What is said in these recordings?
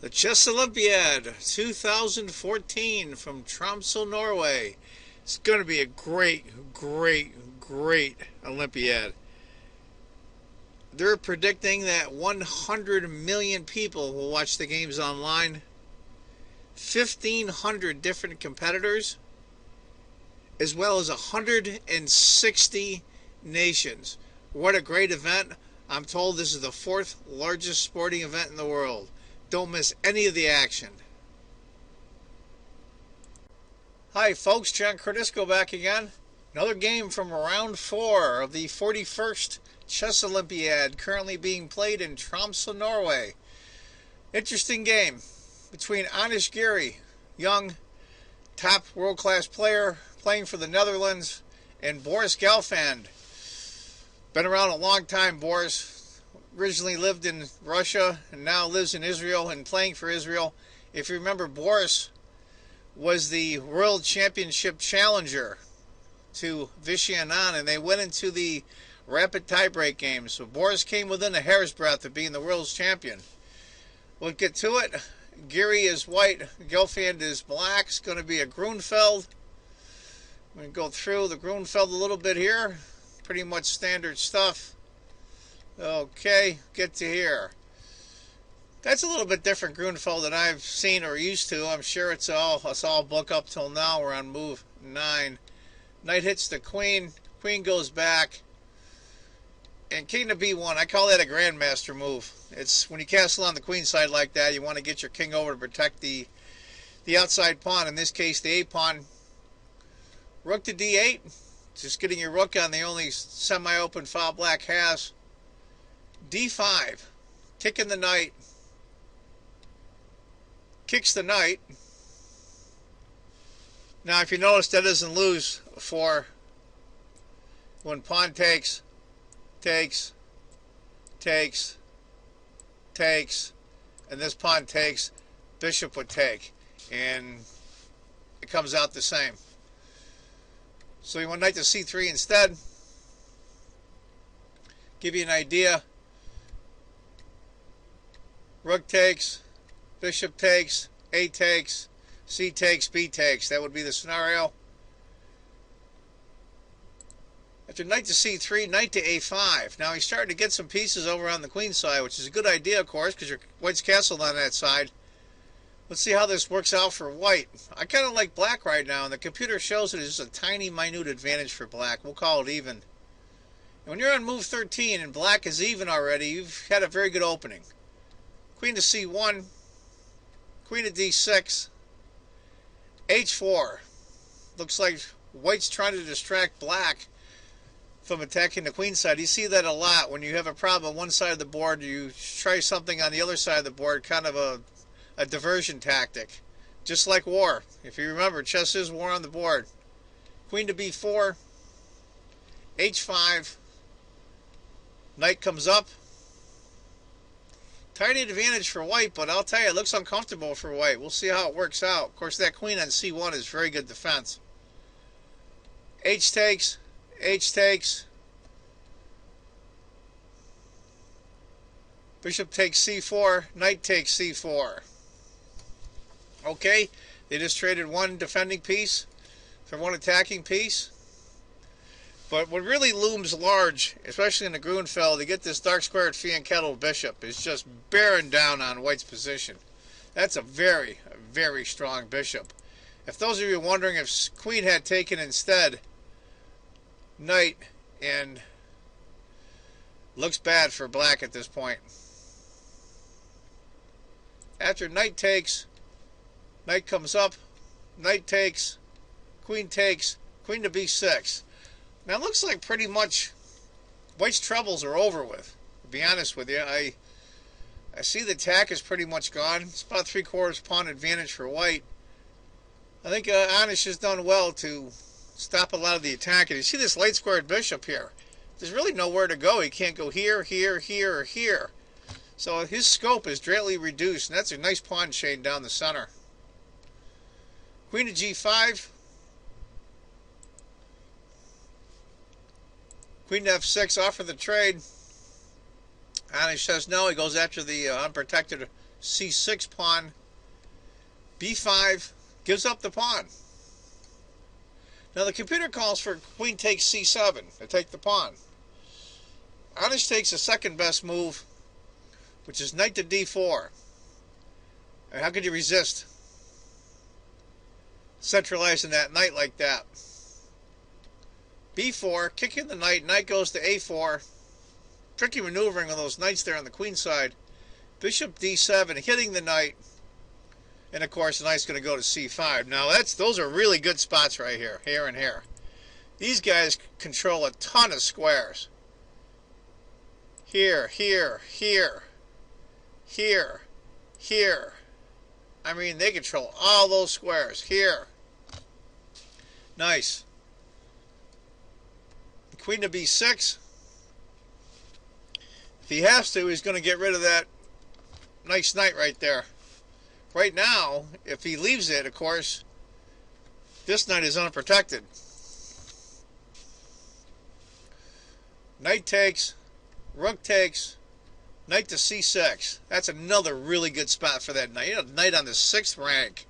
The Chess Olympiad 2014 from Tromsø, Norway. It's going to be a great Olympiad. They're predicting that 100 million people will watch the games online, 1,500 different competitors, as well as 160 nations. What a great event. I'm told this is the fourth largest sporting event in the world. Don't miss any of the action. Hi folks, John Cordisco back again. Another game from round 4 of the 41st Chess Olympiad, currently being played in Tromsø, Norway. Interesting game between Giri, young, top world-class player, playing for the Netherlands, and Boris Gelfand. Been around a long time, Boris. Originally lived in Russia and now lives in Israel and playing for Israel. If you remember, Boris was the World Championship challenger to Vishy Anand, and they went into the rapid tiebreak game. So Boris came within a hair's breadth of being the world's champion. We'll get to it. Giri is white, Gelfand is black. It's going to be a Grunfeld. I'm going to go through the Grunfeld a little bit here. Pretty much standard stuff. Okay, get to here. That's a little bit different Grunfeld than I've seen or used to. I'm sure it's all book up till now. We're on move 9. Knight hits the queen. Queen goes back. And king to b1. I call that a grandmaster move. It's when you castle on the queen side like that, you want to get your king over to protect the outside pawn. In this case, the a pawn. Rook to d8. Just getting your rook on the only semi-open file black has. d5. Kicking the knight. Kicks the knight. Now, if you notice, that doesn't lose for when pawn takes, and this pawn takes, bishop would take, and it comes out the same. So you want knight to c3 instead. Give you an idea. Rook takes, bishop takes, a takes, c takes, b takes. That would be the scenario. After knight to c3, knight to a5. Now he's starting to get some pieces over on the queen side, which is a good idea, of course, because your white's castled on that side. Let's see how this works out for white. I kind of like black right now, and the computer shows it is a tiny, minute advantage for black. We'll call it even. And when you're on move 13 and black is even already, you've had a very good opening. Queen to c1, queen to d6, h4. Looks like white's trying to distract black from attacking the queen side. You see that a lot. When you have a problem on one side of the board, you try something on the other side of the board, kind of a diversion tactic. Just like war. If you remember, chess is war on the board. Queen to b4, h5, knight comes up. Tiny advantage for white, but I'll tell you, it looks uncomfortable for white. We'll see how it works out. Of course, that queen on c1 is very good defense. H takes, bishop takes c4, knight takes c4. Okay, they just traded one defending piece for one attacking piece. But what really looms large, especially in the Grunfeld, to get this dark squared fianchetto bishop, is just bearing down on white's position. That's a very strong bishop. If those of you wondering if queen had taken instead, knight, and looks bad for black at this point. After knight takes, knight comes up, knight takes, queen to b6. Now it looks like pretty much white's troubles are over with, to be honest with you. I see the attack is pretty much gone. It's about 3/4 pawn advantage for white. I think Anish has done well to stop a lot of the attack. And you see this late squared bishop here. There's really nowhere to go. He can't go here, here, here, or here. So his scope is greatly reduced, and that's a nice pawn chain down the center. Queen to g5. Queen to f6, offer the trade. Anish says no. He goes after the unprotected c6 pawn, b5, gives up the pawn. Now the computer calls for queen takes c7 to take the pawn. Anish takes the second best move, which is knight to d4. And how could you resist centralizing that knight like that? b4, kicking the knight, knight goes to a4. Tricky maneuvering with those knights there on the queen side. Bishop d7, hitting the knight. And of course the knight's going to go to c5. Now those are really good spots right here, here and here. These guys control a ton of squares. Here, here, here, here, here. I mean, they control all those squares. Here. Nice. Queen to b6. If he has to, he's going to get rid of that nice knight right there. Right now, if he leaves it, of course, this knight is unprotected. Knight takes, rook takes, knight to c6. That's another really good spot for that knight. You know, knight on the 6th rank.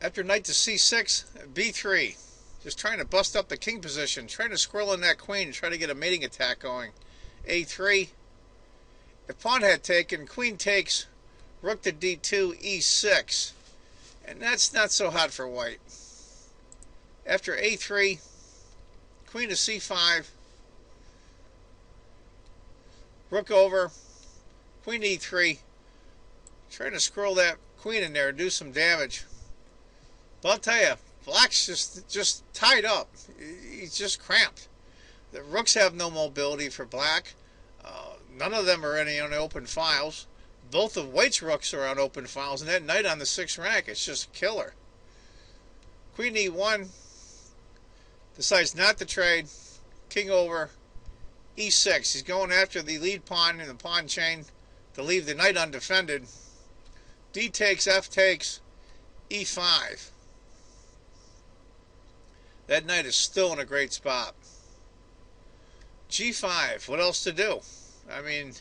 After knight to c6, b3. Just trying to bust up the king position, trying to squirrel in that queen, try to get a mating attack going. a3. If pawn had taken, queen takes, rook to d2, e6. And that's not so hot for white. After a3, queen to c5, rook over, queen e3. Trying to squirrel that queen in there and do some damage. But I'll tell you, black's just tied up. He's just cramped. The rooks have no mobility for black. None of them are any on open files. Both of white's rooks are on open files, and that knight on the 6th rank, it's just a killer. Queen e1, decides not to trade. King over, e6. He's going after the lead pawn in the pawn chain to leave the knight undefended. D takes, f takes, e5. That knight is still in a great spot. g5, what else to do? I mean,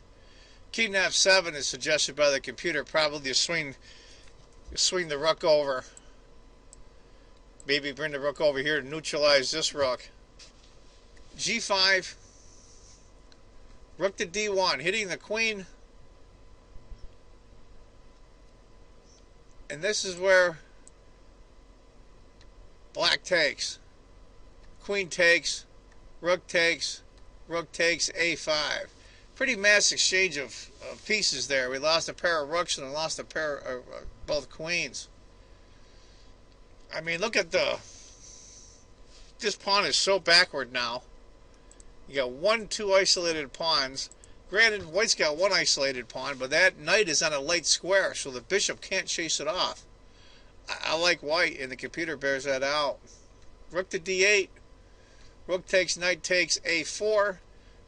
king f7 is suggested by the computer. Probably you swing the rook over. Maybe bring the rook over here to neutralize this rook. g5, rook to d1, hitting the queen. And this is where black takes. Queen takes, rook takes, a5. Pretty mass exchange of pieces there. We lost a pair of rooks and lost a pair of both queens. I mean, look at this pawn is so backward now. You got 1, 2 isolated pawns. Granted, white's got 1 isolated pawn, but that knight is on a light square, so the bishop can't chase it off. I like white, and the computer bears that out. Rook to d8. Rook takes, knight takes, a4.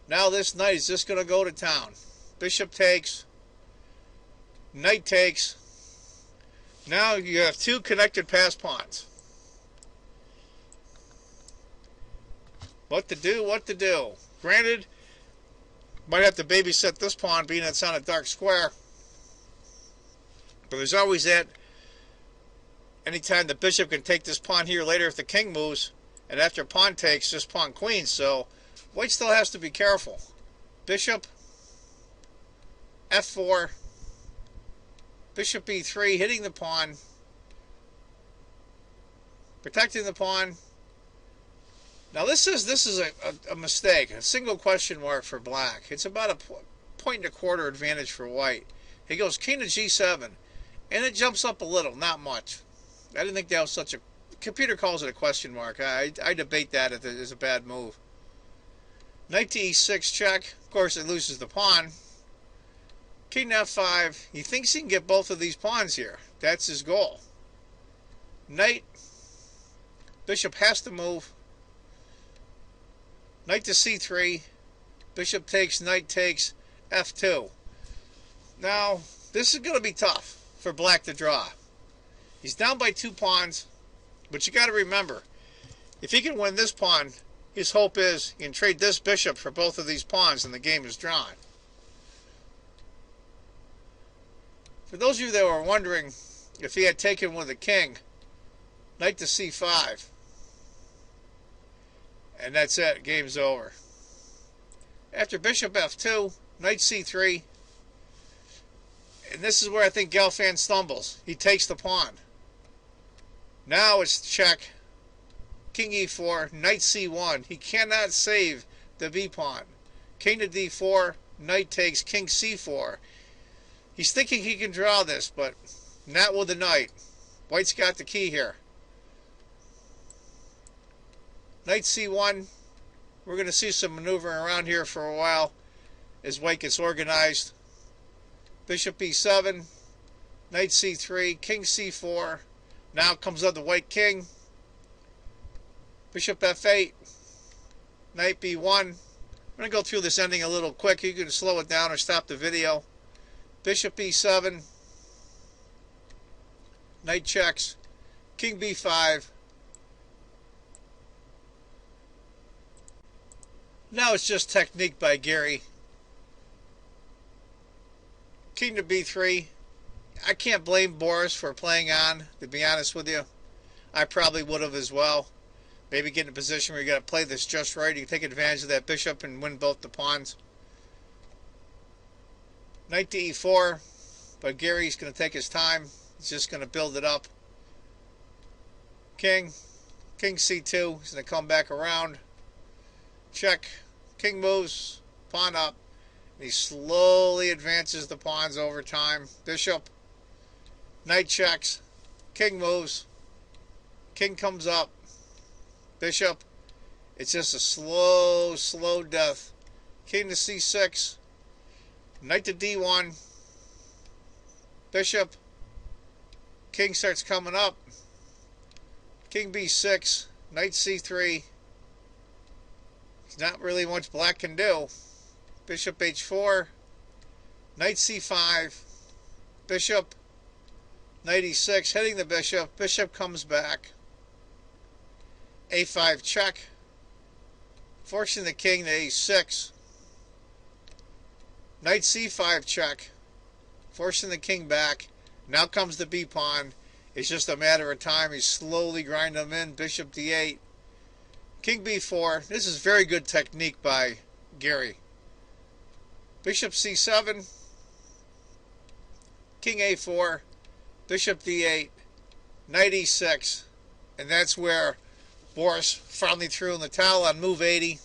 Now this knight is just going to go to town. Bishop takes, knight takes. Now you have 2 connected pass pawns. What to do, what to do. Granted, might have to babysit this pawn being it's on a dark square. But there's always that. Anytime the bishop can take this pawn here later if the king moves. And after pawn takes, just pawn queen. So white still has to be careful. Bishop, f4, bishop e3, hitting the pawn, protecting the pawn. Now this is a mistake, a single question mark for black. It's about a point and a quarter advantage for white. He goes king to g7, and it jumps up a little, not much. I didn't think that was such a... Computer calls it a question mark. I debate that if it is a bad move. Knight to e6 check. Of course, it loses the pawn. King f5. He thinks he can get both of these pawns here. That's his goal. Knight. Bishop has to move. Knight to c3. Bishop takes, knight takes, f2. Now, this is going to be tough for black to draw. He's down by 2 pawns. But you got to remember, if he can win this pawn, his hope is he can trade this bishop for both of these pawns and the game is drawn. For those of you that were wondering if he had taken with the king, knight to c5. And that's it. Game's over. After bishop f2, knight c3. And this is where I think Gelfand stumbles. He takes the pawn. Now it's check. King e4, knight c1. He cannot save the b-pawn. King to d4, knight takes, king c4. He's thinking he can draw this, but not with the knight. White's got the key here. Knight c1. We're going to see some maneuvering around here for a while as white gets organized. Bishop e7, knight c3, king c4. Now comes up the white king. Bishop f8, knight b1. I'm going to go through this ending a little quick. You can slow it down or stop the video. Bishop e7, knight checks, king b5. Now it's just technique by Giri. King to b3. I can't blame Boris for playing on, to be honest with you. I probably would have as well. Maybe get in a position where you got to play this just right. You can take advantage of that bishop and win both the pawns. Knight to e4. But Giri's going to take his time. He's just going to build it up. King. King c2. He's going to come back around. Check. King moves. Pawn up. He slowly advances the pawns over time. Bishop. Knight checks. King moves. King comes up. Bishop. It's just a slow death. King to c6. Knight to d1. Bishop. King starts coming up. King b6. Knight c3. There's not really much black can do. Bishop h4. Knight c5. Bishop. Knight e6. Hitting the bishop. Bishop comes back. a5 check. Forcing the king to a6. Knight c5 check. Forcing the king back. Now comes the b pawn. It's just a matter of time. He's slowly grinding them in. Bishop d8. King b4. This is very good technique by Giri. Bishop c7. King a4. Bishop d8. Knight e6. And that's where Boris finally threw in the towel on move 80.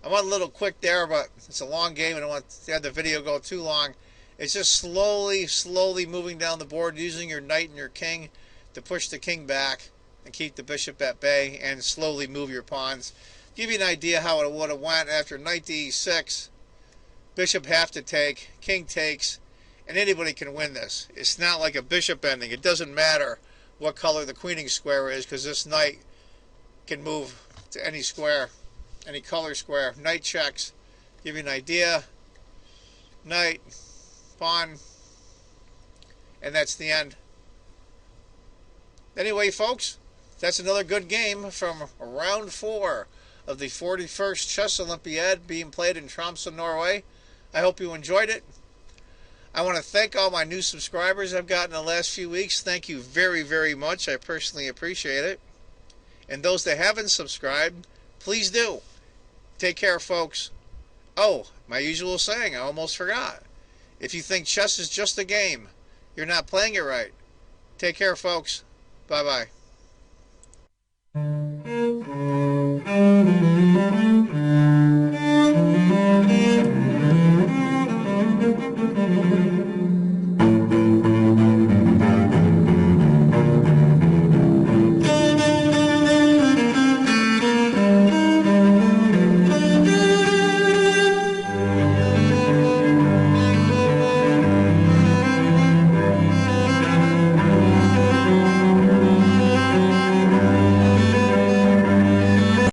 I went a little quick there, but it's a long game. I don't want to have the video go too long. It's just slowly moving down the board, using your knight and your king to push the king back and keep the bishop at bay and slowly move your pawns. Give you an idea how it would have went after knight to e6. Bishop have to take, king takes, and anybody can win this. It's not like a bishop ending. It doesn't matter what color the queening square is, because this knight can move to any square, any color square. Knight checks. Give you an idea. Knight, pawn, and that's the end. Anyway, folks, that's another good game from round 4 of the 41st Chess Olympiad being played in Tromsø, Norway. I hope you enjoyed it. I want to thank all my new subscribers I've gotten in the last few weeks. Thank you very much. I personally appreciate it. And those that haven't subscribed, please do. Take care, folks. Oh, my usual saying, I almost forgot. If you think chess is just a game, you're not playing it right. Take care, folks. Bye-bye.